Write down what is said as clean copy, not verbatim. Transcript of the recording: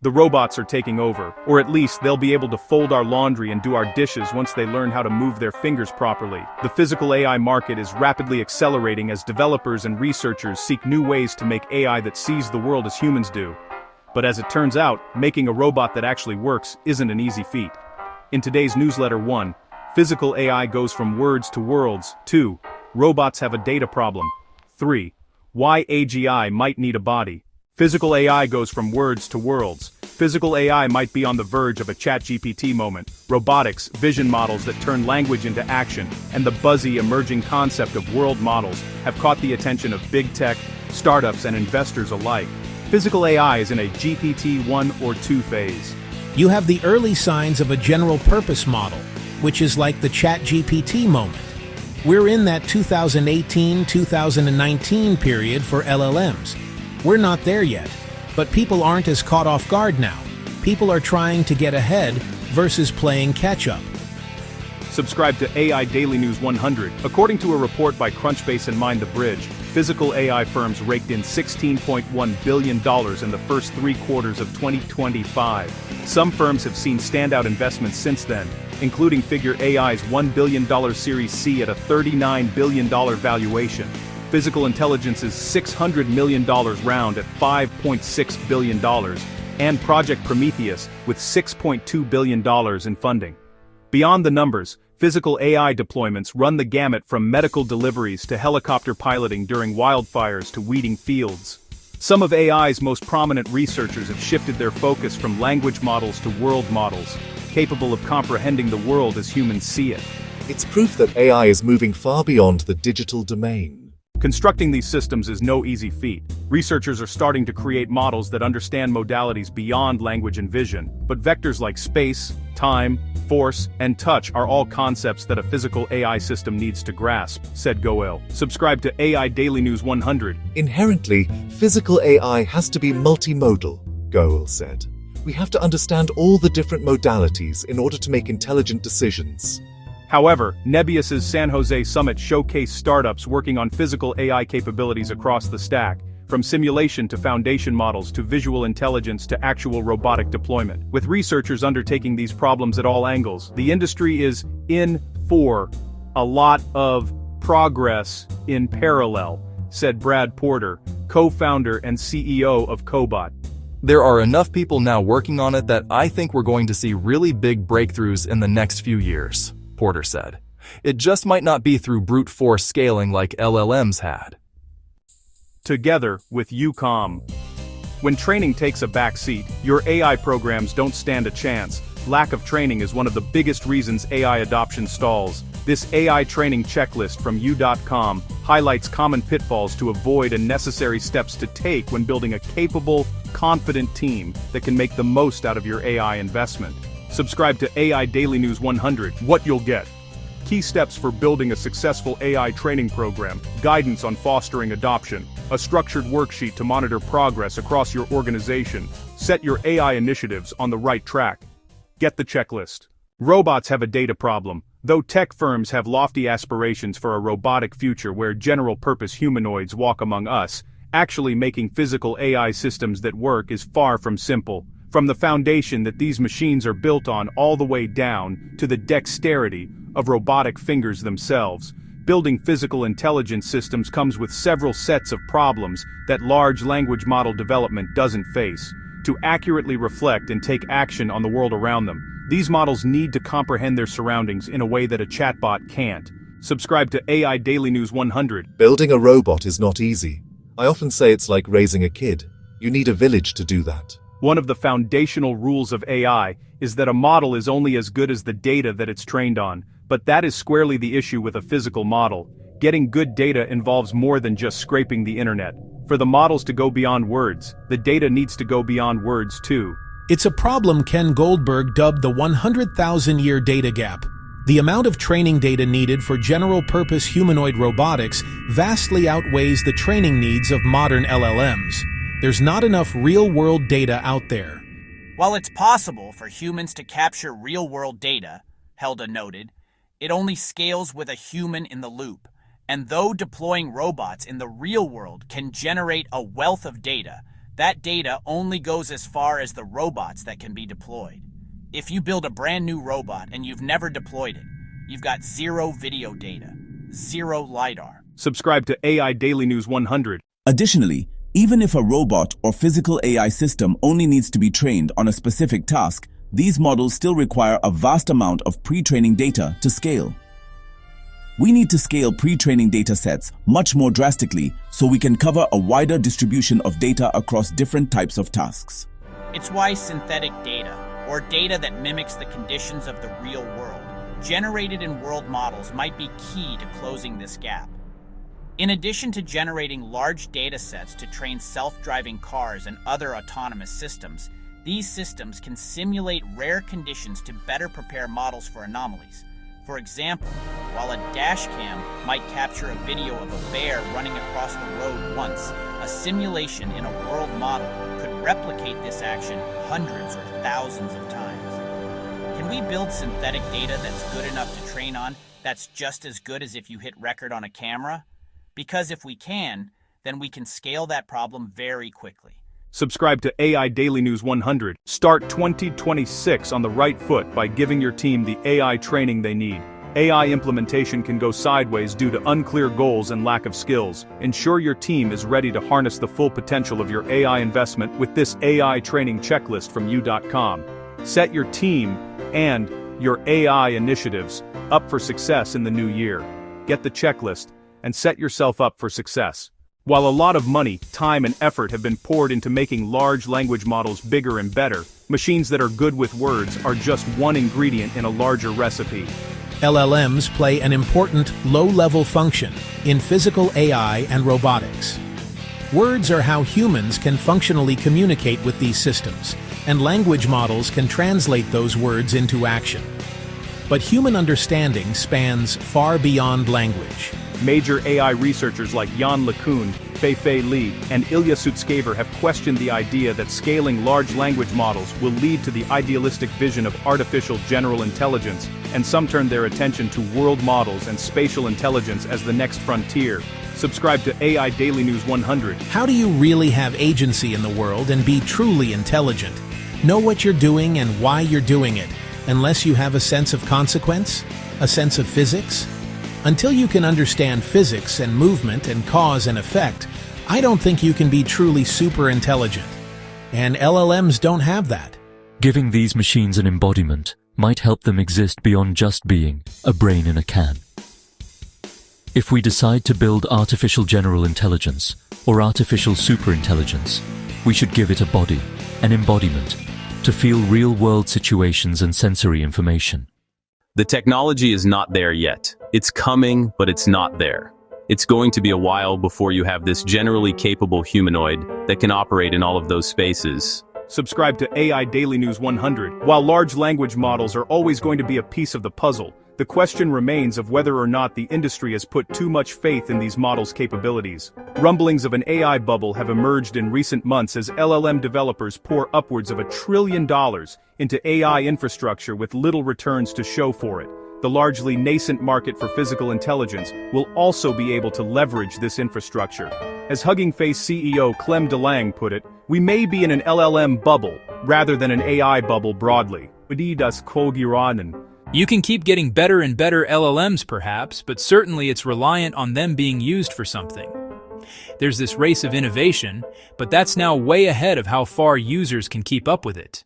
The robots are taking over, or at least they'll be able to fold our laundry and do our dishes once they learn how to move their fingers properly. The physical AI market is rapidly accelerating as developers and researchers seek new ways to make AI that sees the world as humans do. But as it turns out, making a robot that actually works isn't an easy feat. In today's newsletter 1, physical AI goes from words to worlds. 2, robots have a data problem. 3, why AGI might need a body. Physical AI goes from words to worlds. Physical AI might be on the verge of a ChatGPT moment. Robotics, vision models that turn language into action, and the buzzy emerging concept of world models have caught the attention of big tech, startups, and investors alike. Physical AI is in a GPT 1 or 2 phase. You have the early signs of a general-purpose model, which is like the ChatGPT moment. We're in that 2018-2019 period for LLMs. We're not there yet, but people aren't as caught off guard now. People are trying to get ahead versus playing catch-up. Subscribe to AI Daily News 100. According to a report by Crunchbase and Mind the Bridge, physical AI firms raked in $16.1 billion in the first 3 quarters of 2025. Some firms have seen standout investments since then, including Figure AI's $1 billion Series C at a $39 billion valuation. Physical Intelligence's $600 million round at $5.6 billion, and Project Prometheus with $6.2 billion in funding. Beyond the numbers, physical AI deployments run the gamut from medical deliveries to helicopter piloting during wildfires to weeding fields. Some of AI's most prominent researchers have shifted their focus from language models to world models, capable of comprehending the world as humans see it. It's proof that AI is moving far beyond the digital domain. Constructing these systems is no easy feat. Researchers are starting to create models that understand modalities beyond language and vision, but vectors like space, time, force, and touch are all concepts that a physical AI system needs to grasp, said Goel. Subscribe to AI Daily News 100. Inherently, physical AI has to be multimodal, Goel said. We have to understand all the different modalities in order to make intelligent decisions. However, Nebius's San Jose Summit showcased startups working on physical AI capabilities across the stack, from simulation to foundation models to visual intelligence to actual robotic deployment. With researchers undertaking these problems at all angles, the industry is in for a lot of progress in parallel, said Brad Porter, co-founder and CEO of Cobot. There are enough people now working on it that I think we're going to see really big breakthroughs in the next few years, Porter said. It just might not be through brute force scaling like LLMs had. Together with UCOM. When training takes a backseat, your AI programs don't stand a chance. Lack of training is one of the biggest reasons AI adoption stalls. This AI training checklist from U.com highlights common pitfalls to avoid and necessary steps to take when building a capable, confident team that can make the most out of your AI investment. Subscribe to AI Daily News 100, what you'll get. Key steps for building a successful AI training program, guidance on fostering adoption, a structured worksheet to monitor progress across your organization, set your AI initiatives on the right track. Get the checklist. Robots have a data problem. Though tech firms have lofty aspirations for a robotic future where general-purpose humanoids walk among us, actually making physical AI systems that work is far from simple. From the foundation that these machines are built on all the way down to the dexterity of robotic fingers themselves, building physical intelligence systems comes with several sets of problems that large language model development doesn't face. To accurately reflect and take action on the world around them, these models need to comprehend their surroundings in a way that a chatbot can't. Subscribe to AI Daily News 100. Building a robot is not easy. I often say it's like raising a kid. You need a village to do that. One of the foundational rules of AI is that a model is only as good as the data that it's trained on, but that is squarely the issue with a physical model. Getting good data involves more than just scraping the internet. For the models to go beyond words, the data needs to go beyond words too. It's a problem Ken Goldberg dubbed the 100,000-year data gap. The amount of training data needed for general-purpose humanoid robotics vastly outweighs the training needs of modern LLMs. There's not enough real-world data out there. While it's possible for humans to capture real-world data, Helda noted, it only scales with a human in the loop. And though deploying robots in the real world can generate a wealth of data, That data only goes as far as the robots that can be deployed. If you build a brand new robot and you've never deployed it, you've got zero video data, zero LiDAR. Subscribe to AI Daily News 100. Additionally, even if a robot or physical AI system only needs to be trained on a specific task, these models still require a vast amount of pre-training data to scale. We need to scale pre-training data sets much more drastically so we can cover a wider distribution of data across different types of tasks. It's why synthetic data, or data that mimics the conditions of the real world, generated in world models might be key to closing this gap. In addition to generating large data sets to train self-driving cars and other autonomous systems, these systems can simulate rare conditions to better prepare models for anomalies. For example, while a dash cam might capture a video of a bear running across the road once, a simulation in a world model could replicate this action hundreds or thousands of times. Can we build synthetic data that's good enough to train on that's just as good as if you hit record on a camera? Because if we can, then we can scale that problem very quickly. Subscribe to AI Daily News 100. Start 2026 on the right foot by giving your team the AI training they need. AI implementation can go sideways due to unclear goals and lack of skills. Ensure your team is ready to harness the full potential of your AI investment with this AI training checklist from U.com. Set your team and your AI initiatives up for success in the new year. Get the checklist and set yourself up for success. While a lot of money, time and effort have been poured into making large language models bigger and better, machines that are good with words are just one ingredient in a larger recipe. LLMs play an important low-level function in physical AI and robotics. Words are how humans can functionally communicate with these systems, and language models can translate those words into action. But human understanding spans far beyond language. Major AI researchers like Jan LeCun, Fei-Fei Li, and Ilya Sutskever have questioned the idea that scaling large language models will lead to the idealistic vision of artificial general intelligence, and some turn their attention to world models and spatial intelligence as the next frontier. Subscribe to AI Daily News 100. How do you really have agency in the world and be truly intelligent? Know what you're doing and why you're doing it, unless you have a sense of consequence? A sense of physics? Until you can understand physics and movement and cause and effect, I don't think you can be truly super intelligent. And LLMs don't have that. Giving these machines an embodiment might help them exist beyond just being a brain in a can. If we decide to build artificial general intelligence or artificial superintelligence, we should give it a body, an embodiment, to feel real-world situations and sensory information. The technology is not there yet. It's coming, but it's not there. It's going to be a while before you have this generally capable humanoid that can operate in all of those spaces. Subscribe to AI Daily News 100. While large language models are always going to be a piece of the puzzle, the question remains of whether or not the industry has put too much faith in these models' capabilities. Rumblings of an AI bubble have emerged in recent months as LLM developers pour upwards of $1 trillion into AI infrastructure with little returns to show for it. The largely nascent market for physical intelligence will also be able to leverage this infrastructure. As Hugging Face CEO Clem DeLange put it, we may be in an LLM bubble rather than an AI bubble broadly. You can keep getting better and better LLMs perhaps, but certainly it's reliant on them being used for something. There's this race of innovation, but that's now way ahead of how far users can keep up with it.